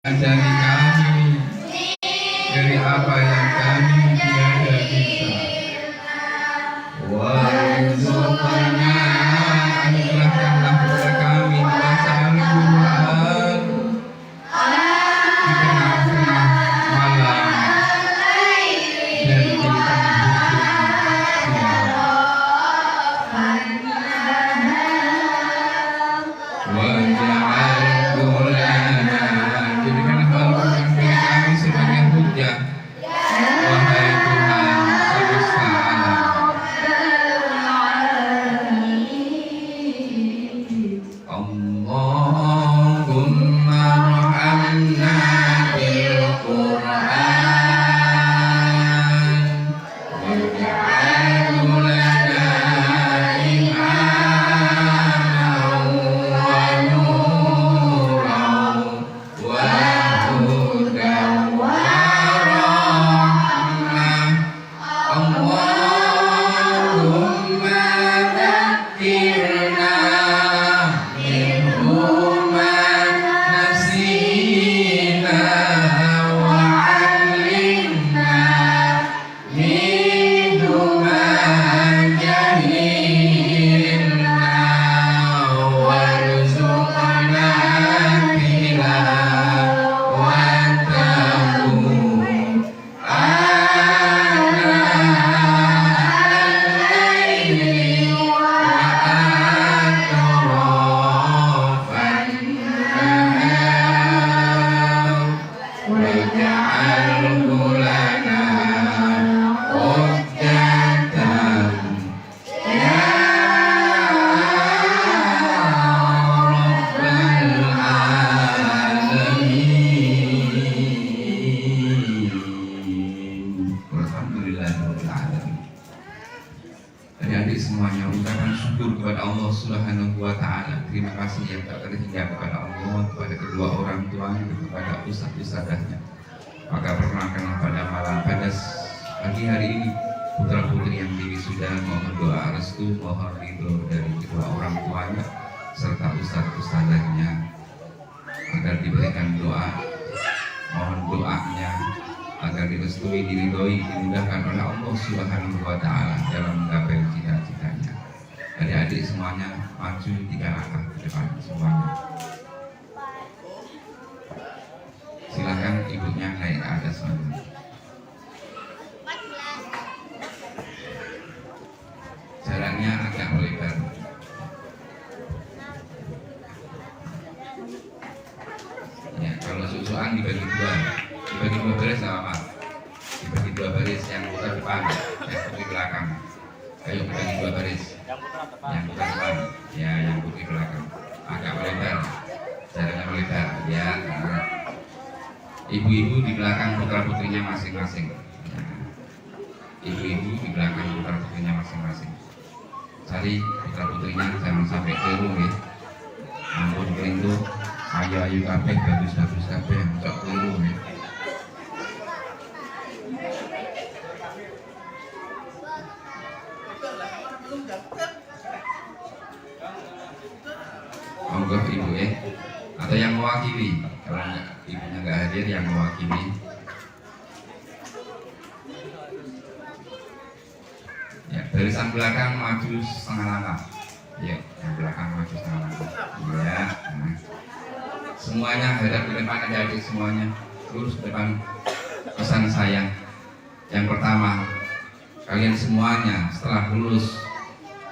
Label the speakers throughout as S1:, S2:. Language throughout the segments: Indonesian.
S1: Ajari kami dari apa yang kami tiada bisa. Warzuqna, anugerahkanlah kepada kami membaca Al-Quran di tengah-tengah malam dan di Adik-adik semuanya, ucapan syukur kepada Allah Subhanahu wa Ta'ala. Terima kasih yang tak terhingga kepada Allah, kepada kedua orang tuanya, kepada ustadz-ustadzahnya. Maka perkenalkanlah pada pagi hari ini putra putri yang diwisuda, mohon doa restu, mohon ridho dari kedua orang tuanya serta ustadz-ustadzahnya agar diberikan doa, mohon doanya agar direstui, diridhoi, dimudahkan oleh Allah Subhanahu wa Ta'ala dalam menggapai cita-citanya. Adik-adik semuanya maju 3 langkah ke depan semuanya. Silakan ibunya naik ke atas semuanya. Jalannya agak melebar. Ya, kalau susuan dibagi 2. Dibagi 2 baris apa? Dibagi 2 baris, yang putar depan, yang putih belakang. Ayo bagi 2 baris. Yang putar depan, ya yang putih belakang. Agak melebar, jalannya melebar, ya. Nah. Ibu-ibu di belakang putra putrinya masing-masing. Nah. Ibu-ibu di belakang putra putrinya masing-masing. Cari putra putrinya jangan sampai keliru ya. Ampun keliru, ayu-ayu kabeh, bagus-bagus kabeh, cok keliru ya. Monggo ibu atau yang mewakili, kalau ibunya nggak hadir yang mewakili. Ya, barisan belakang maju setengah langkah. Ya, yang belakang maju setengah langkah. Ya, nah. Semuanya hadap ke depan, adik-adik semuanya lurus ke depan. Pesan saya yang pertama, kalian semuanya setelah lulus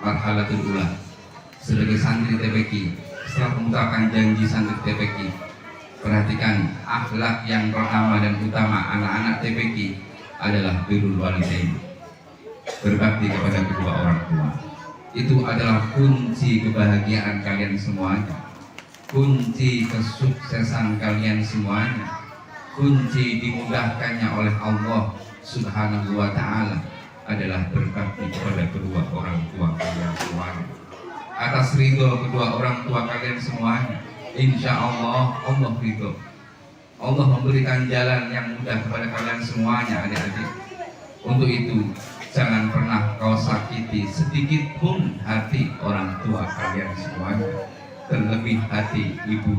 S1: marhalatul ula sebagai santri TPQ, setelah mengucapkan janji santri TPQ, perhatikan akhlak yang pertama dan utama anak-anak TPQ adalah birrul walidain, berbakti kepada kedua orang tua. Itu adalah kunci kebahagiaan kalian semuanya, kunci kesuksesan kalian semuanya, kunci dimudahkannya oleh Allah Subhanahu wa Ta'ala adalah berbakti kepada kedua orang tua kalian semuanya. Atas ridho kedua orang tua kalian semuanya, insya Allah Allah ridho. Allah memberikan jalan yang mudah kepada kalian semuanya, adik-adik. Untuk itu jangan pernah kau sakiti sedikit pun hati orang tua kalian semuanya, terlebih hati ibu.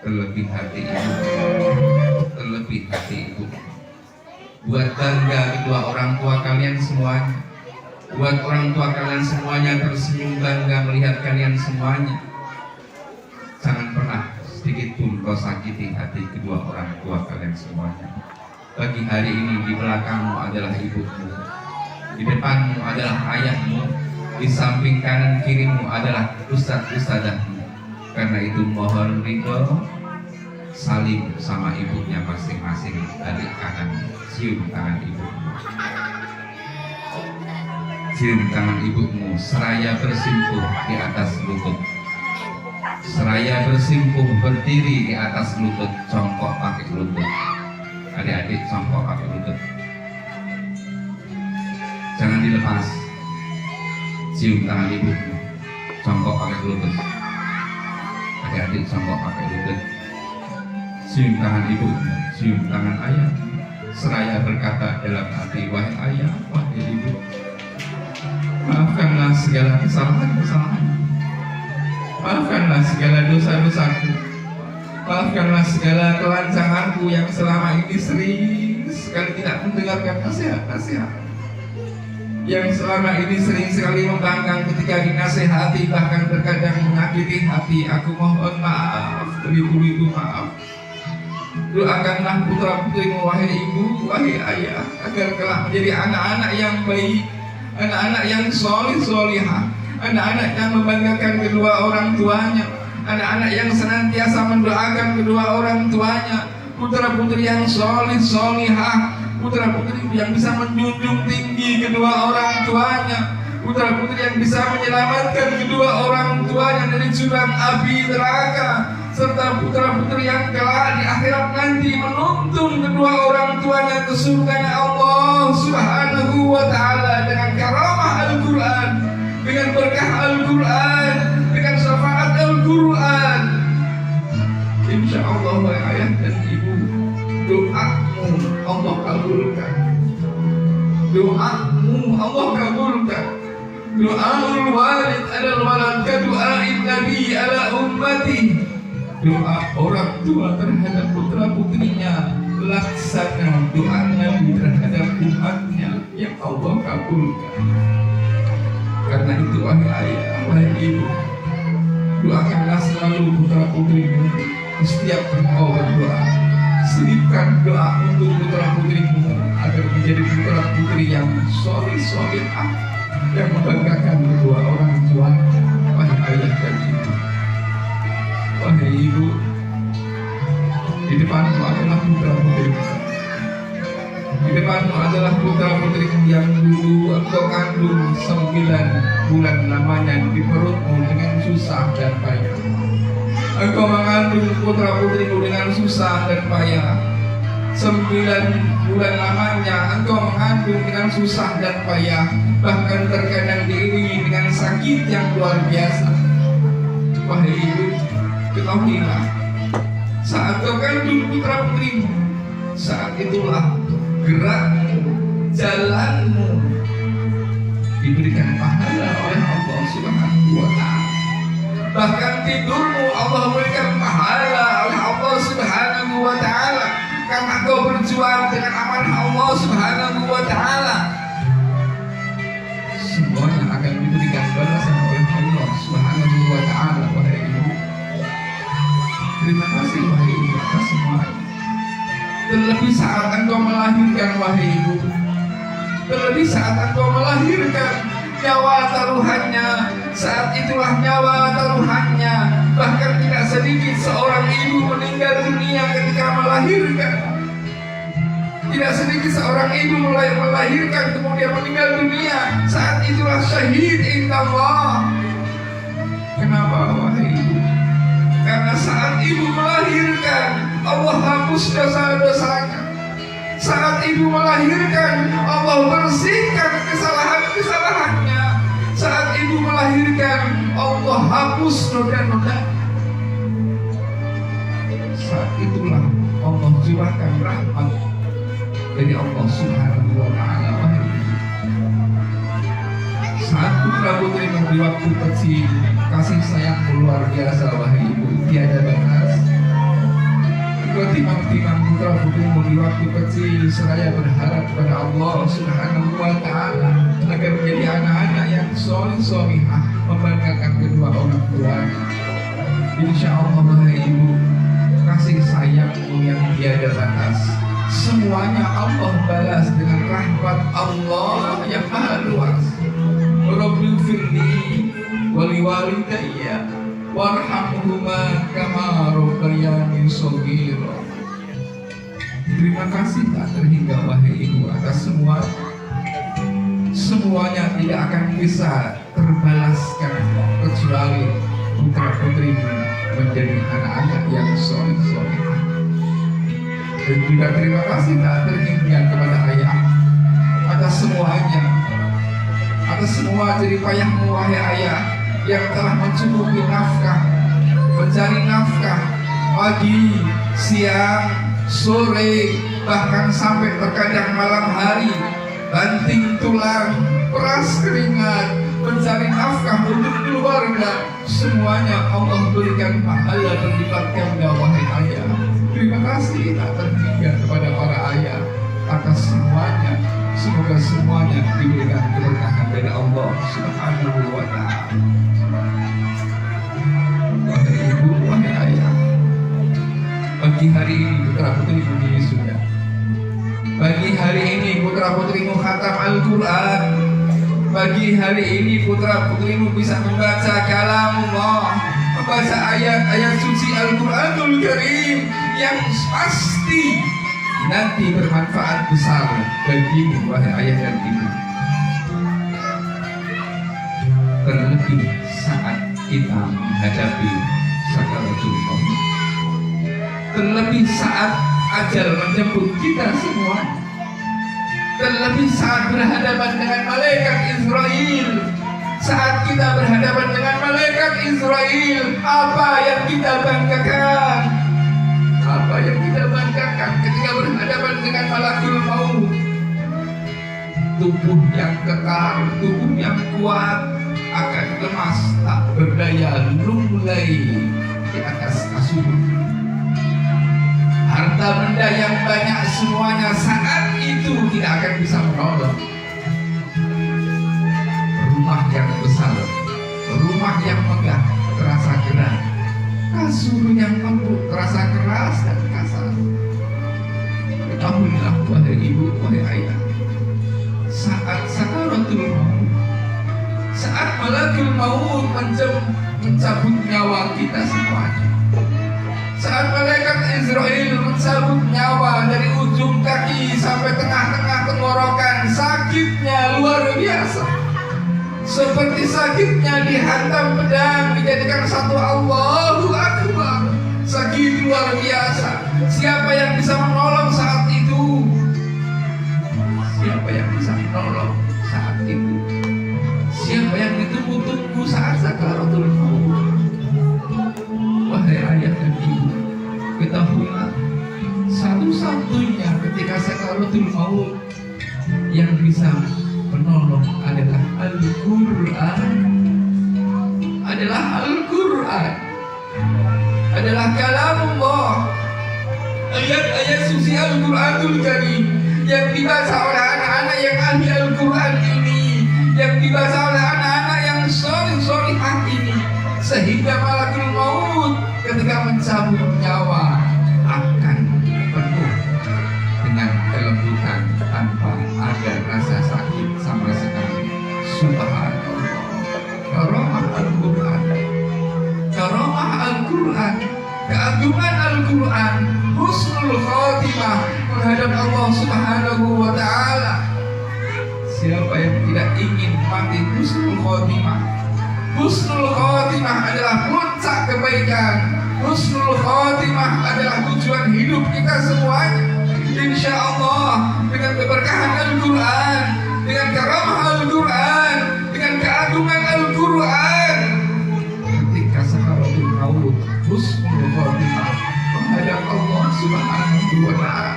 S1: terlebih hati ibu, terlebih hati ibu. Buat bangga kedua orang tua kalian semuanya. Buat orang tua kalian semuanya tersenyum bangga melihat kalian semuanya. Jangan pernah sedikit pun kau sakiti hati kedua orang tua kalian semuanya. Pagi hari ini di belakangmu adalah ibumu, di depanmu adalah ayahmu, di samping kanan kirimu adalah ustadz-ustadzahmu. Karena itu mohon ridho, saling sama ibunya masing-masing. Adik kanan cium tangan ibumu, cium tangan ibumu, seraya bersimpuh di atas lutut, seraya bersimpuh berdiri di atas lutut, congkok pakai lutut. Adik-adik congkok pakai lutut, jangan dilepas. Cium tangan ibumu, congkok pakai lutut. Adik-adik congkok pakai lutut. Cium tangan ibumu, cium tangan ayah, seraya berkata dalam hati, wahai ayah, wahai ibu, maafkanlah segala kesalahan-kesalahan, maafkanlah segala dosa-dosaku, maafkanlah segala kelancanganku yang selama ini sering sekali tidak mendengarkan nasihat-nasihat, yang selama ini sering sekali membangkang ketika dinasehati, bahkan terkadang menyakiti hati. Aku mohon maaf, beribu-ribu maaf. Doakanlah putra putrimu, wahai ibu, wahai ayah, agar kelak menjadi anak-anak yang baik, anak-anak yang solih-solihah, anak-anak yang membanggakan kedua orang tuanya, anak-anak yang senantiasa mendoakan kedua orang tuanya, putra-putri yang solih-solihah, putra-putri yang bisa menjunjung tinggi kedua orang tuanya, putra-putri yang bisa menyelamatkan kedua orang tuanya dari jurang api neraka, serta putra-putri yang kelak di akhirat nanti menuntun kedua orang tuanya ke surganya Allah Subhanahu wa ta'ala dengan karamah Al-Quran, dengan berkah Al-Quran, dengan syafaat Al-Quran. Insya Allah wahai ayah dan ibu, doamu Allah kabulkan, doamu Allah kabulkan. Doaul walid adalah walad kadu'ain Nabi ala ummati. Doa orang tua terhadap putra putrinya laksana doa Nabi terhadap umatnya yang Allah kabulkan. Karena itu wahai ayah, wahai ibu, doakanlah selalu putra putrimu. Setiap engkau berdoa, selipkan doa untuk putra putrimu agar menjadi putra putri yang solih-solihah, yang membanggakan kedua orang tua. Wahai ayah dan ibu, wahai ibu, di depanmu adalah putra putrimu, di depanmu adalah putra putrimu yang dulu engkau kandung 9 bulan lamanya di perutmu dengan susah dan payah. Engkau mengandung putra putrimu dengan susah dan payah. 9 bulan lamanya engkau mengandung dengan susah dan payah, bahkan terkadang diiringi dengan sakit yang luar biasa. Wahai ibu, ketahuilah, saat kau kandung putra putrimu, saat itulah gerakmu, jalanmu diberikan pahala oleh Allah Subhanahu wa ta'ala. Bahkan tidurmu Allah berikan pahala oleh Allah Subhanahu wa ta'ala, karena kau berjuang dengan amanah Allah Subhanahu wa ta'ala. Semuanya akan diberikan balasan oleh Allah Subhanahu wa ta'ala. Wahai ibu, terima kasih wahai ibu atas semuanya. Terlebih saat engkau melahirkan wahai ibu, terlebih saat engkau melahirkan, nyawa taruhannya, saat itulah nyawa taruhannya. Bahkan tidak sedikit seorang ibu meninggal dunia ketika melahirkan. Tidak sedikit seorang ibu melahirkan kemudian meninggal dunia. Saat itulah syahid indallah. Kenapa wahai ibu? Karena saat ibu melahirkan, Allah hapus dosa-dosanya. Saat ibu melahirkan, Allah bersihkan kesalahan-kesalahannya. Saat ibu melahirkan, Allah hapus noda-noda. Saat itulah Allah curahkan rahmat dari Allah Subhanahu wa ta'ala. Saat putra putrimu di waktu kecil, kasih sayang luar biasa wahai ibu, tiada batas. Engkau timang-timang putra putrimu di waktu kecil seraya berharap kepada Allah Subhanahu wa Ta'ala agar menjadi anak-anak yang soleh-solehah, membanggakan kedua orang tuanya. Insya Allah wahai ibu, kasih sayangmu yang tiada batas semuanya Allah balas dengan rahmat Allah yang maha luas. Rabbil firli wali walidayya warhamhuma kama rabbayani shaghira. Terima kasih tak terhingga wahai ibu atas semuanya tidak akan bisa terbalaskan kecuali putra putrimu menjadi anak-anak yang soleh-soleh. Dan juga terima kasih tak terhingga kepada ayah atas semuanya, atas semua jerih payahmu wahai ayah yang telah mencukupi nafkah, mencari nafkah pagi, siang, sore, bahkan sampai terkadang malam hari, banting tulang, peras keringat, mencari nafkah untuk keluarga. Semuanya Allah berikan pahala berlipat ganda wahai ayah. Terima kasih tak terhingga kepada para ayah atas semuanya. Semoga semuanya diberikan keberkahan dari Allah Subhanahu wa Ta'ala. Wahai ibu, wahai ayah, pagi hari ini putra putrimu sudah. Pagi hari ini putra putrimu khatam Al-Quran. Pagi hari ini putra putrimu bisa membaca kalamullah, membaca ayat-ayat suci Al-Quranul Karim yang pasti nanti bermanfaat besar bagimu wahai ayah dan ibu. Terlebih saat kita menghadapi sakaratul maut, terlebih saat ajal menjemput kita semua, terlebih saat berhadapan dengan malaikat Israel. Saat kita berhadapan dengan malaikat Israel, apa yang kita banggakan? Apa yang kita banggakan ketika berhadapan dengan malakul maut? Tubuh yang kekar, tubuh yang kuat akan lemas tak berdaya lunglai di atas kasur. Harta benda yang banyak semuanya saat itu tidak akan bisa menolong. Rumah yang besar, rumah yang megah terasa gerah, kasur yang empuk terasa keras dan kasar. Ketahuilah wahai ibu, wahai ayah, saat sakaratul maut, saat malakul maut mencabut nyawa kita semuanya, saat malaikat Israel mencabut nyawa dari ujung kaki sampai tengah-tengah tenggorokan, sakitnya luar biasa. Seperti sakitnya dihantam pedang dijadikan satu. Allahu Akbar. Sakit luar biasa. Siapa yang bisa menolong saat itu? Siapa yang bisa menolong saat itu? Siapa yang ditunggu-tunggu saat sakaratul maut? Wahai ayah dan ibu, ketahuilah satu-satunya ketika sakaratul maut yang bisa menolong adalah Al-Quran, adalah Al-Quran, adalah kalamullah, ayat-ayat suci Al-Quranul Karim yang dibaca oleh anak-anak yang ahli Al-Quran ini, yang dibaca oleh anak-anak yang soleh-solehah ini, sehingga malakul maut ketika mencabut nyawa akan penuh dengan kelembutan tanpa ada rasa sakit sama sekali. Subhanallah. Karamah Al-Quran, karamah Al-Quran, keagungan Al-Quran, husnul khatimah menghadap Allah Subhanahu wa Ta'ala. Siapa yang tidak ingin mati husnul khatimah? Husnul khatimah adalah puncak kebaikan. Husnul khatimah adalah tujuan hidup kita semuanya. Insya Allah dengan keberkahan Al-Quran, dengan karamah Al-Quran, dengan keagungan Al-Quran, ketika sakaratul maut husnul khatimah menghadap Allah Subhanahu wa Ta'ala.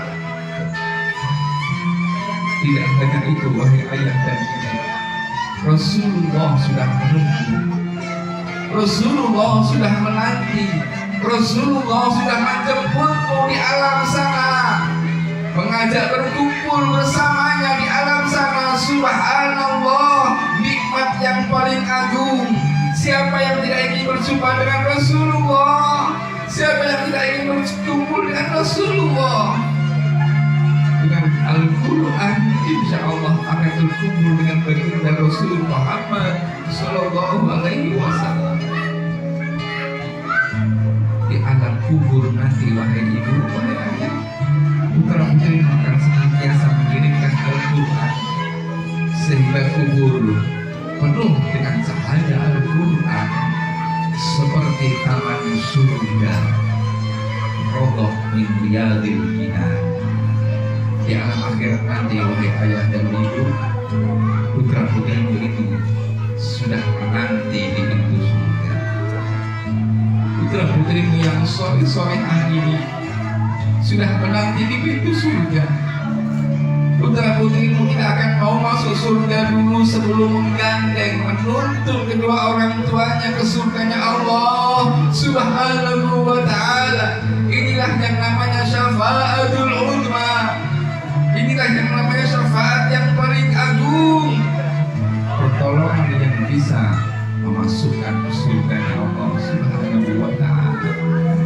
S1: Tidak hanya itu wahai ayah dan ibu, Rasulullah sudah menunggu, Rasulullah sudah menanti, Rasulullah sudah menjemputmu di alam sana, mengajak berkumpul bersamanya di alam sana. Subhanallah, nikmat yang paling agung. Siapa yang tidak ingin berjumpa dengan Rasulullah? Siapa yang tidak ingin berkumpul dengan Rasulullah? Dengan Al-Quran, insya Allah akan berkumpul dengan baginda Rasul Muhammad Sallallahu Alaihi Wasallam. Di alam kubur nanti, wahai ibu, wahai ayah, putra putri akan senantiasa mengirimkan Al-Quran sehingga kubur penuh dengan cahaya Al-Quran seperti taman surga, rodoh min riyadil jinan. Di alam akhirat nanti, wahai ayah dan ibu, putra putrimu ini sudah menanti di pintu surga. Putra putrimu yang soleh-solehah ini sudah menanti di pintu surga. Putra putrimu tidak akan mau masuk surga dulu sebelum menggandeng, menuntun kedua orang tuanya ke surganya Allah Subhanahu wa ta'ala. Inilah yang namanya syafaatul uzma. Inilah yang namanya syafaat yang paling agung, pertolongan yang bisa memasukkan surganya Allah Subhanahu wa ta'ala.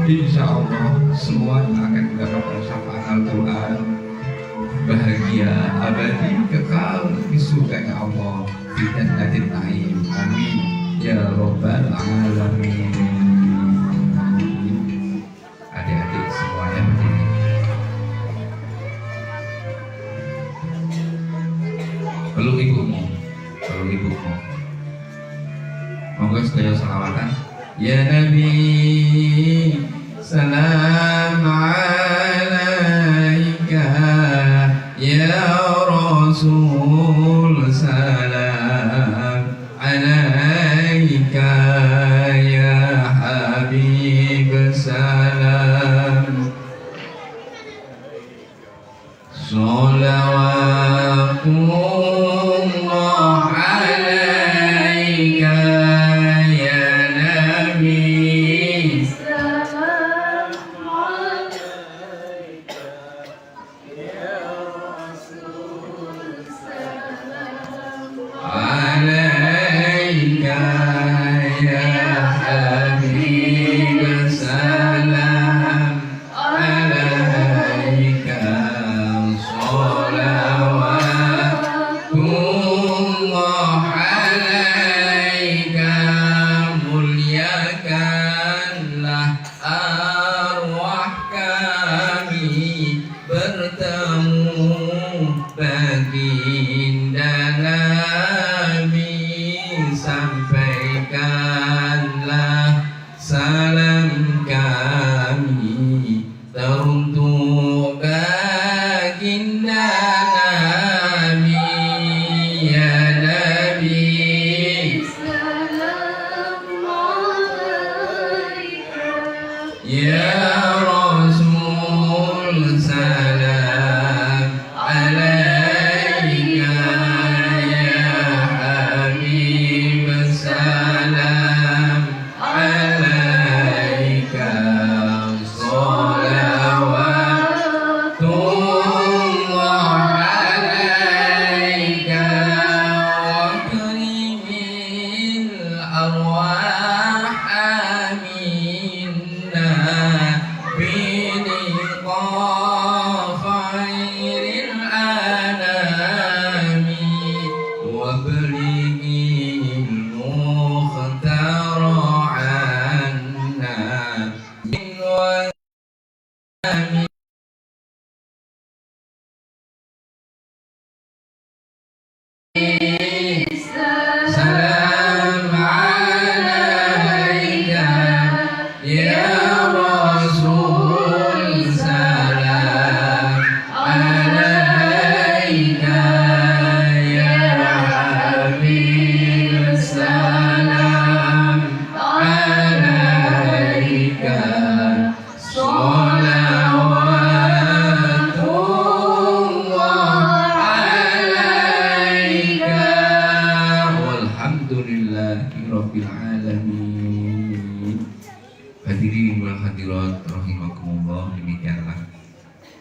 S1: Insya Allah semuanya akan mendapatkan syafaat Al-Quran, bahagia abadi kekal di surganya Allah di jannatin na'im. Amin ya rabbal alamin. Adik-adik semuanya berdiri. Peluk ibumu, peluk ibumu. Moga sekalian salawatan. Ya Nabi, salam alaika. Ya Rasul, salam alaika. Ya Habib, salam. Salawatullah alaika ya Nabi. Salam alaika ya Rasul. Salam alaika ya Habib. Salam alaika. Salawatullah alaika. Muliakanlah arwah kami bertemu baginda Nabi. Sampaikanlah salam kami teruntuk baginda Nabi. Ya Nabi, salam alaika. Ya Rasul, salam alaika. Ya Habib, salam alaika. Salawat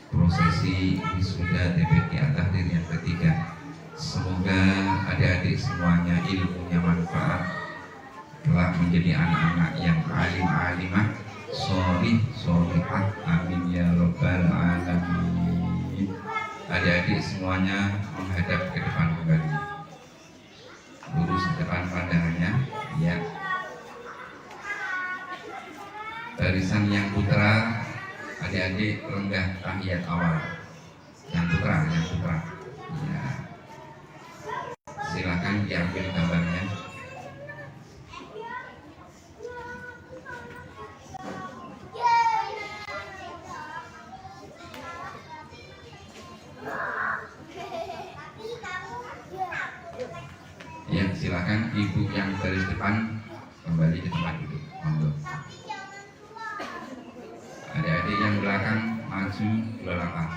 S1: prosesi wisuda TPQ At-Tahrir yang ketiga. Semoga adik-adik semuanya ilmunya manfaat, telah menjadi anak-anak yang alim-alimah, sholih sholihah, amin ya robbal alamin. Adik-adik semuanya menghadap ke depan kembali, lurus ke depan pandangannya, ya. Barisan yang putra, adik-adik lenggah tahiyat awal. Yang putra, ya. Silakan diambil gambarnya. Ya, silakan ibu yang dari depan kembali ke tempat duduk. Monggo. Adik-adik yang belakang maju 2 langkah.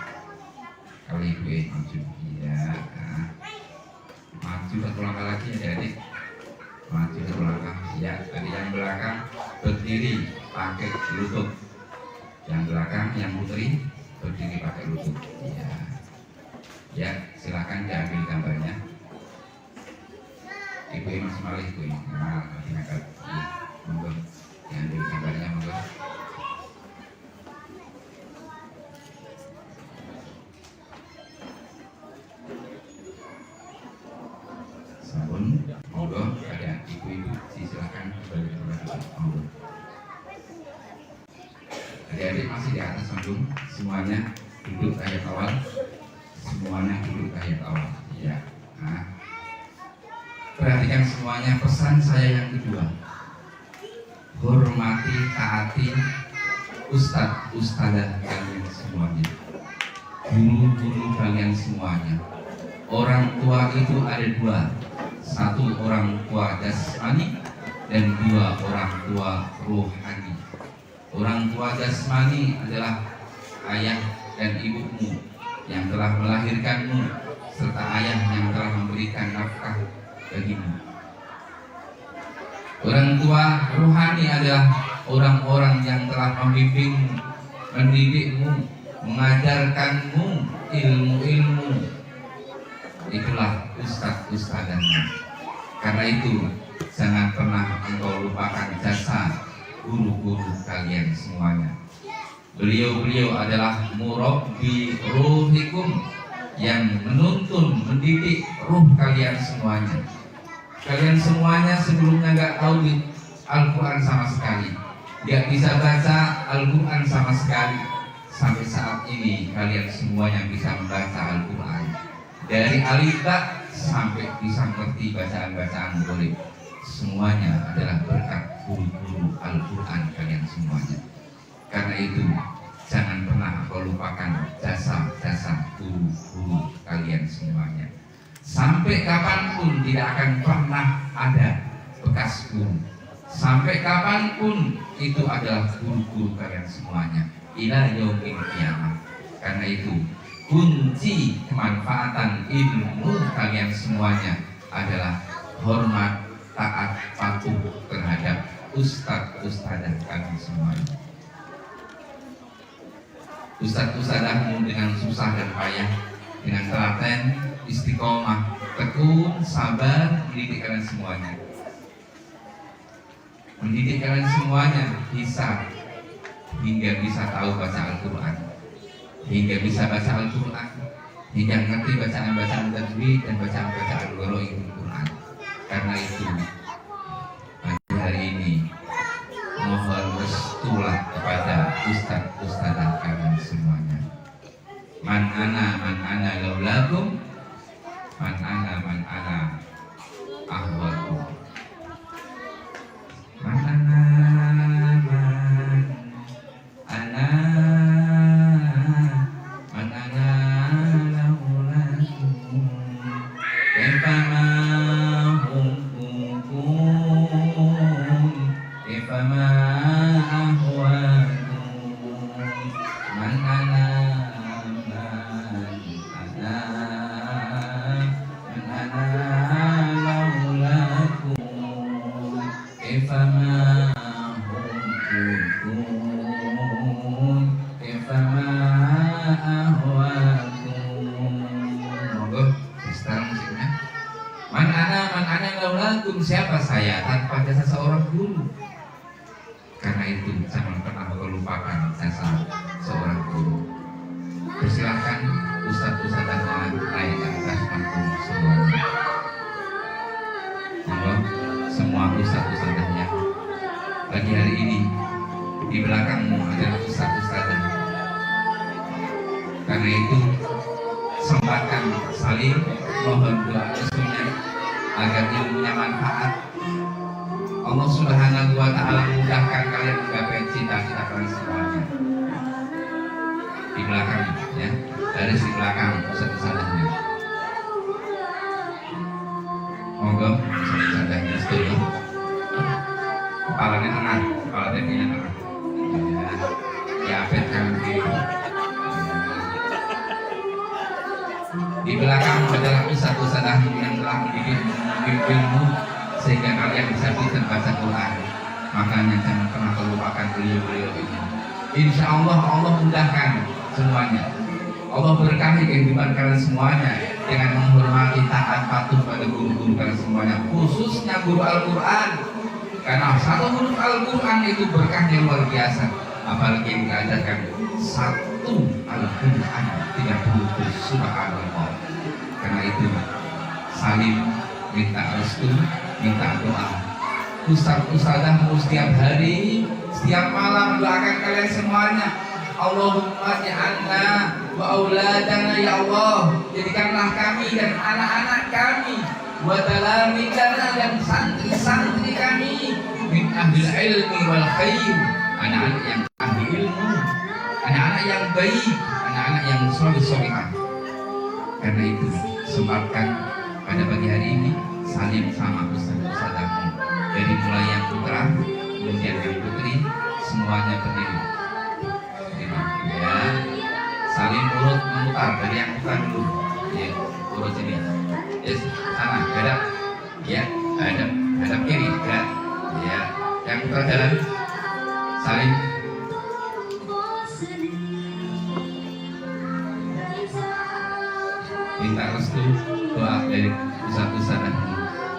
S1: Kalau ibu maju, iya. Nah. Maju 1 langkah lagi adik-adik. Maju 1 langkah. Ya, adik yang belakang berdiri pakai lutut. Yang belakang, yang putri berdiri pakai lutut. Iya. Ya, silakan diambil gambarnya. Ibu masih malih ibu ini. Nah, masyarakat. Monggo. Diambil gambarnya, monggo. Sabun, monggo. Ada ibu-ibu, silakan kembali ke tempat. Monggo. Adik-adik masih di atas panggung, semuanya duduk tahiyat awal. Semuanya duduk tahiyat awal. Iya. Nah, perhatikan semuanya pesan saya yang kedua. Hormati, taati ustadz, ustadzah kalian semuanya, guru-guru kalian semuanya. Orang tua itu ada 2, 1 orang tua jasmani dan 2 orang tua rohani. Orang tua jasmani adalah ayah dan ibumu yang telah melahirkanmu, serta ayah yang telah memberikan nafkah bagimu. Orang tua rohani adalah orang-orang yang telah membimbingmu, mendidikmu, mengajarkanmu ilmu-ilmu. Itulah ustadz-ustadzanmu. Karena itu jangan pernah engkau lupakan jasa guru-guru kalian semuanya. Beliau-beliau adalah murabbi ruhikum, yang menuntun, mendidik ruh kalian semuanya. Kalian semuanya sebelumnya nggak tahu Al-Quran sama sekali, nggak bisa baca Al-Quran sama sekali. Sampai saat ini kalian semuanya bisa membaca Al-Quran dari alif ba sampai bisa mengerti bacaan-bacaan boleh. Semuanya adalah berkat guru-guru Al-Quran kalian semuanya. Karena itu jangan pernah kau lupakan jasa-jasa guru-guru kalian semuanya. Sampai kapanpun tidak akan pernah ada bekas guru. Sampai kapanpun itu adalah guru-guru kalian semuanya. Ila yaumil qiyamah. Karena itu kunci kemanfaatan ilmu kalian semuanya adalah hormat, taat, patuh terhadap ustadz-ustadzah kalian semuanya. Ustadz-ustadzahmu dengan susah dan payah, dengan telaten, istiqomah, tekun, sabar, mendidik kalian semuanya. Mendidik kalian semuanya bisa hingga bisa tahu baca Al-Quran, hingga bisa baca Al-Quran, hingga ngerti bacaan-bacaan tajwid dan bacaan-bacaan gharaibul Quran. Karena itu pagi hari ini mohon restulah kepada ustadz-ustadzah kalian semuanya. Man ana laulakum, man ana ahwakum. Man ana laulakum, kefama hukum, kefama ahwakum. Man ana laulakum. saya tanpa jasa seorang guru. Karena itu jangan pernah melupakan jasa seorang guru. Persilahkan ustadz-ustadznya naik ke atas panggung semuanya. Monggo semua ustadz-ustadznya. Pagi hari ini di belakangmu adalah ustadz-ustadznya. Karena itu sempatkan saling mohon doa restunya agar ilmunya manfaat. Allah Subhanahu wa Ta'ala mudahkan kalian menggapai cita-cita kalian semuanya. Di belakang ya, dari di belakang ustadz-ustadznya. Monggo ustadz-ustadznya setuju. Kepalanya tengah, kepala tepinya tengah. Ya, diapit kanan kiri. Di belakang adalah ustadz-ustadzah yang telah mendidik ilmu sehingga kalian bisa pintar baca Quran. Makanya jangan pernah melupakan beliau-beliau ini. Insya Allah Allah mudahkan semuanya. Allah berkahi kehidupan kalian semuanya dengan menghormati, taat, patuh pada guru-guru kalian semuanya, khususnya guru Al-Quran. Karena satu huruf Al-Quran itu berkahnya luar biasa. Apalagi yang diajarkan satu Al-Quran 30 subhanallah. Karena itu saling minta restu, minta doa. Ustadz-ustadzah setiap hari, setiap malam doakan kalian semuanya. Allahumma ja'alna wa auladana ya Allah, jadikanlah kami dan anak-anak kami, wa talamidana dan santri-santri kami min ahli ilmi wal khair, anak-anak yang ahli ilmu, anak-anak yang baik, anak-anak yang soleh-solehah. Karena itu sempatkan pada pagi hari ini salim sama ustadz-ustadzahmu. Dari mulai yang putra, kemudian yang putri, semuanya berdiri. Ya, saling urut memutar dari yang putra dulu. Ya, urut sini. Yes, sana, hadap. Ya, hadap kiri. Ya, yang putra jalan. Saling. Minta restu doa dari ustadz-ustadzahmu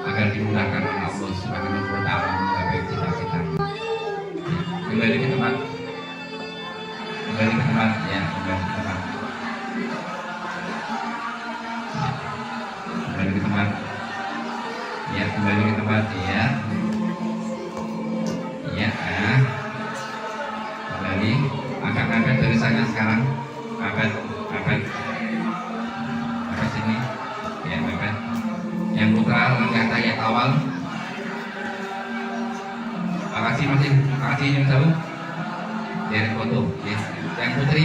S1: agar dimudahkan oleh Allah Subhanahu wa Ta'ala menggapai cita-cita. Kembali ke tempat. Kembali ke tempat ya, kembali ke tempat. Kembali ke tempat. Ya, kembali ke tempat ya. Ya, kembali. Angkat tulisannya sekarang. Angkat sini. Ya, angkat. Yang putra angkat ayat awal. Makasih yang tahu. Dari foto. Ya. Yang putri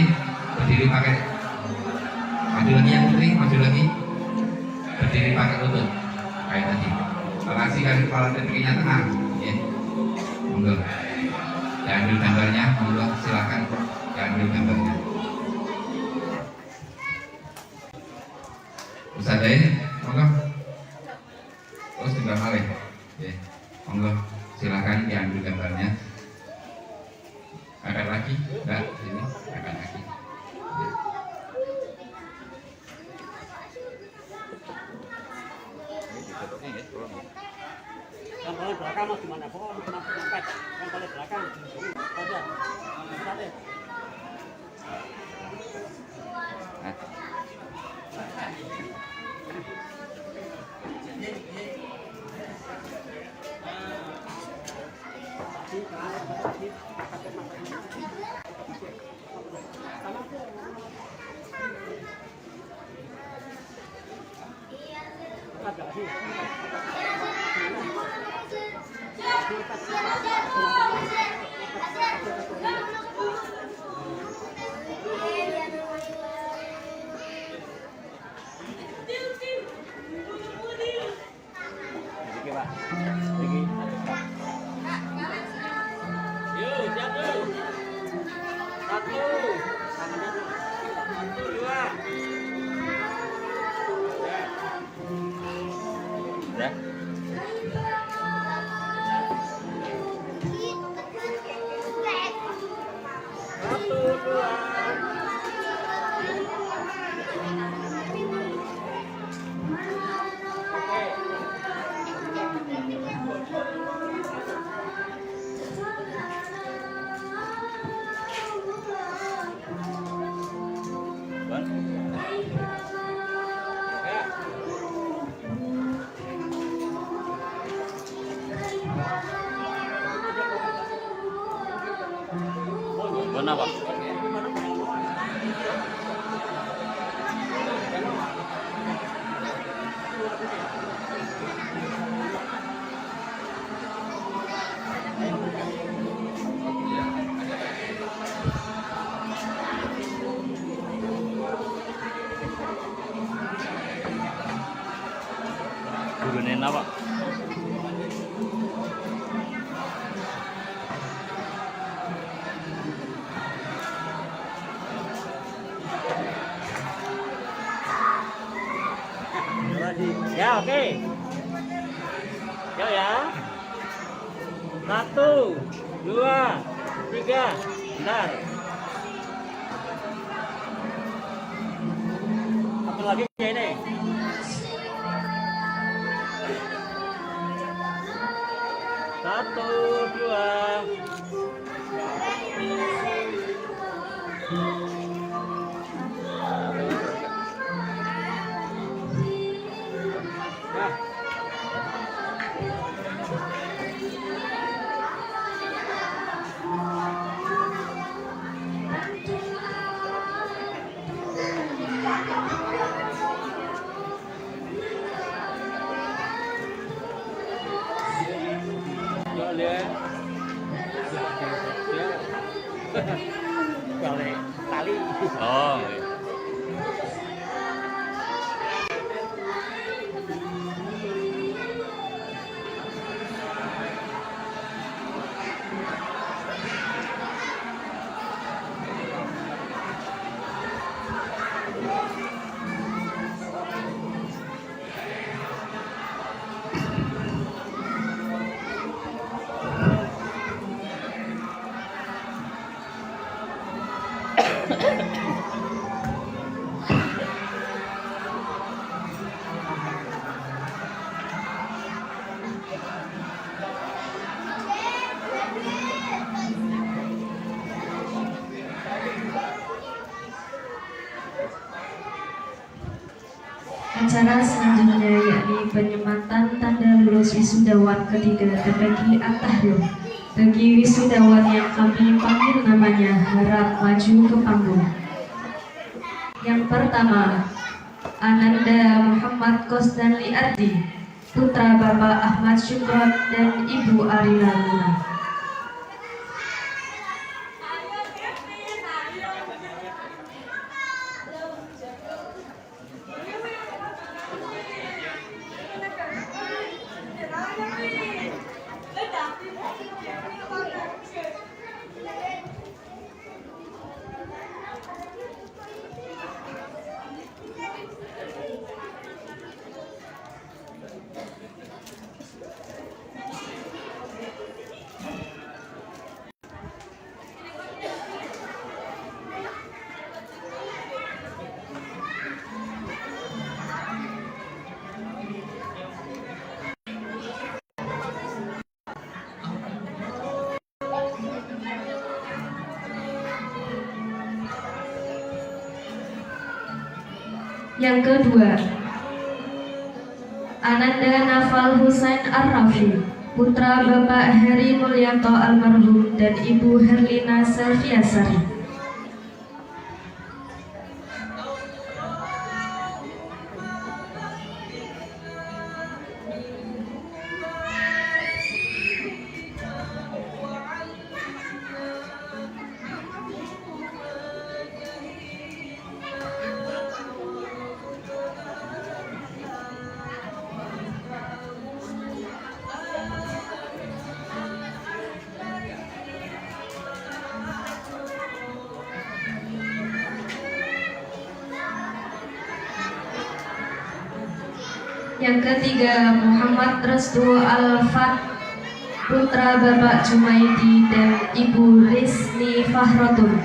S1: berdiri pakai. Maju lagi yang putri, maju lagi. Berdiri pakai lutut. Kayak tadi. Makasih kan kepala tepinya tengah. Ya. Monggo. Diambil gambarnya, monggo silakan. Diambil gambarnya. Ustadz, monggo. Terus juga malih. Ya. Monggo silakan diambil gambarnya. Angkat lagi, enggak, sini, angkat lagi. Ya.
S2: Yang paling belakang mas gimana? Pokoknya angkat. Yang paling belakang. Saja. Saja.
S3: Mana Pak? Gurunya apa?
S2: Ya, oke. Yuk ya. 1, 2, 3. Bentar. Satu lagi ya ini. Satu, dua. Tali.
S3: Oh.
S4: Acara selanjutnya yakni penyematan tanda lulus wisudawan ketiga terbagi at-tahrir. Bagi wisudawan yang kami panggil namanya harap maju ke panggung. Yang pertama, Ananda Muhammad Kosdanli Ardi, putra Bapak Ahmad Syukron dan Ibu Arina Luna. Yang kedua, Ananda Nafal Husain Ar-Rafi, putra Bapak Heri Mulyanto almarhum dan Ibu Herlina Selviasari. Yang ketiga, Muhammad Restu Al-Fat, putra Bapak Jumaidi dan Ibu Rizni Fahrotul.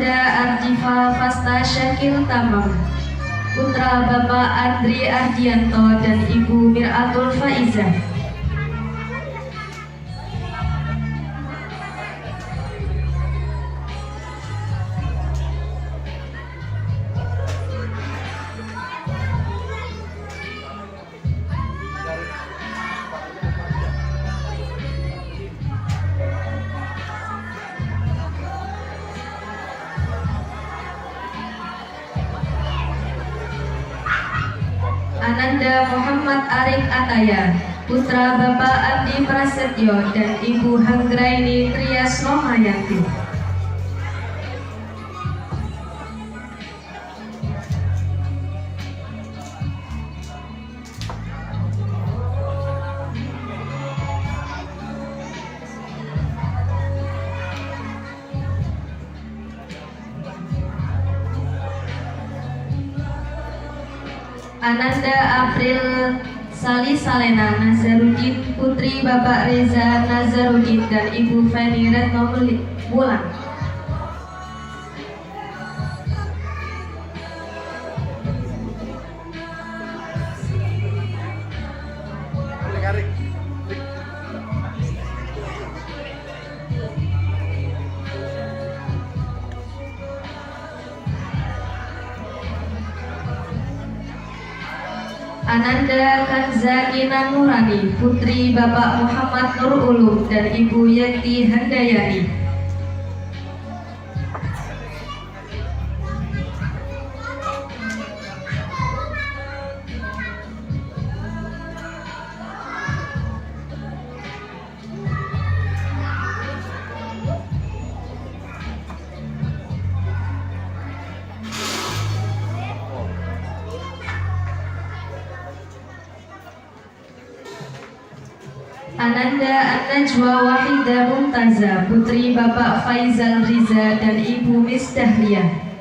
S4: Ananda Ardifa Fasta Syakil Tamam, putra Bapak Andri Ardianto dan Ibu Miratul Faizah. Ananda Muhammad Arif Ataya, putra Bapak Andi Prasetyo dan Ibu Hanggraini Trias Nohayanti. Ananda April Sali Salena Nazarudin, putri Bapak Reza Nazarudin dan Ibu Feni Retno Wulan. Ananda Kanzakina Nurani, putri Bapak Muhammad Nur Ulum dan Ibu Yeti Handayani. Ananda An-Najwa Wahida Mumtaza, putri Bapak Faizal Riza dan Ibu Misdahlia.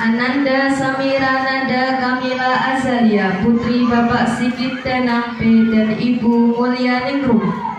S4: Ananda Samira Nanda Kamila Azalia, putri Bapak Sigit Tenampe dan Ibu Mulia Ningrum.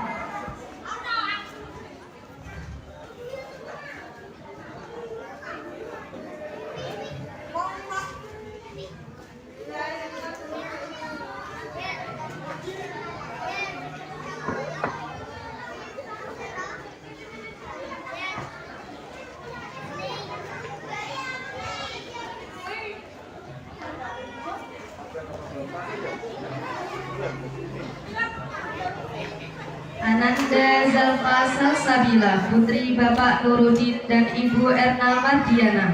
S4: Ananda Zalfa Salsabila, putri Bapak Nurudin dan Ibu Erna Mardiana.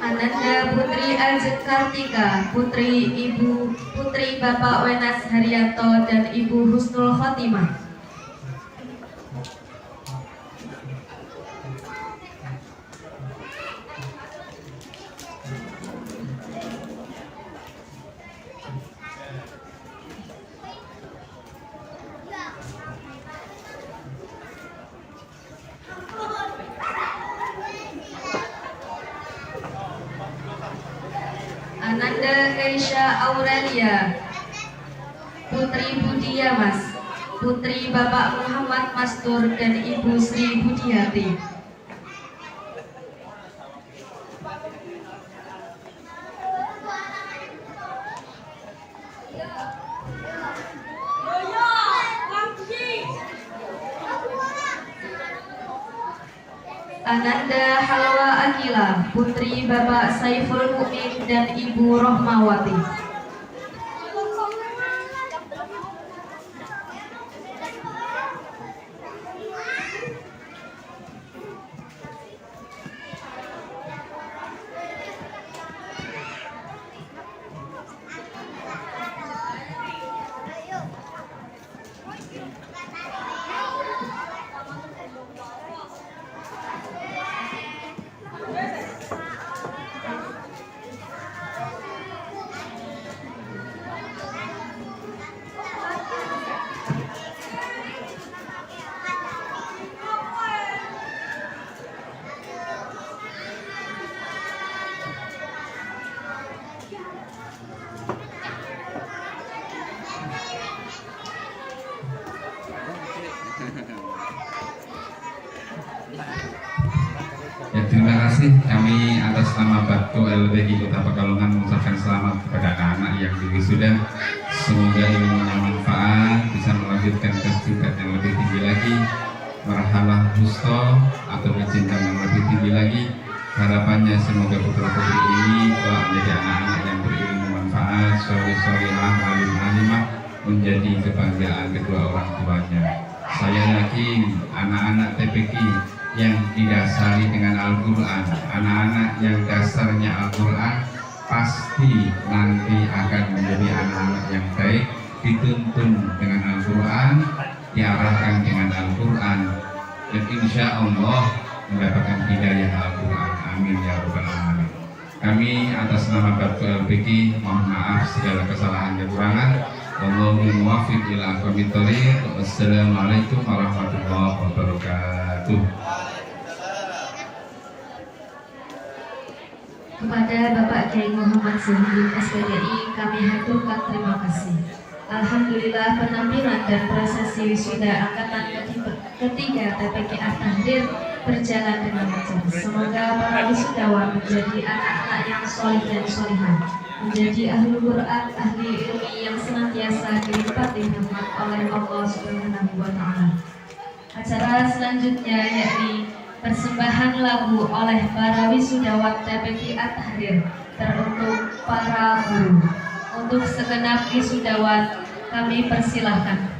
S4: Ananda Putri Ajeng Kartika, putri Bapak Wenas Haryanto dan Ibu Husnul Khotimah. Ananda Keisha Aurelia, putri Budia Mas, putri Bapak Muhammad Mastur dan Ibu Sri Budiati. Ananda Halwa Akila, putri Bapak Saiful Mukmin dan Ibu Rohmawati.
S1: terima kasih kami atas nama Bakto LBG Kota Pekalongan mengucapkan selamat kepada anak-anak yang diwisuda. Semoga ilmunya manfaat, bisa melanjutkan ke tingkat yang lebih tinggi lagi, marhalah husto atau kecintaan yang lebih tinggi lagi. Harapannya semoga putra-putri ini telah menjadi anak-anak yang berilmu manfaat, soleh-solehah, alim-alimah, menjadi kebanggaan kedua orang tuanya. Saya yakin anak-anak TPQ yang didasari dengan Al-Quran, anak-anak yang dasarnya Al-Quran pasti nanti akan menjadi anak-anak yang baik, dituntun dengan Al-Quran, diarahkan dengan Al-Quran, dan insya Allah mendapatkan hidayah Al-Quran. Amin ya rabbal alamin. Kami atas nama Bakto LBG mohon maaf segala kesalahan dan kekurangan. Wallahul muwaffiq ila aqwamit thoriq. Wassalamualaikum warahmatullahi wabarakatuh.
S4: Kepada Bapak Kiai Muhammad Zainuddin SPDI kami haturkan terima kasih. Alhamdulillah penampilan dan prosesi wisuda angkatan ketiga TPQ At-Tahrir berjalan dengan lancar. Semoga para wisudawan menjadi anak-anak yang soleh dan solihah, menjadi ahli Quran, ahli ilmu yang senantiasa dilimpati rahmat oleh Allah Subhanahu wa Ta'ala. Acara selanjutnya yakni persembahan lagu oleh para wisudawan TPQ At-Tahrir teruntuk para guru. Untuk segenap wisudawan kami persilahkan.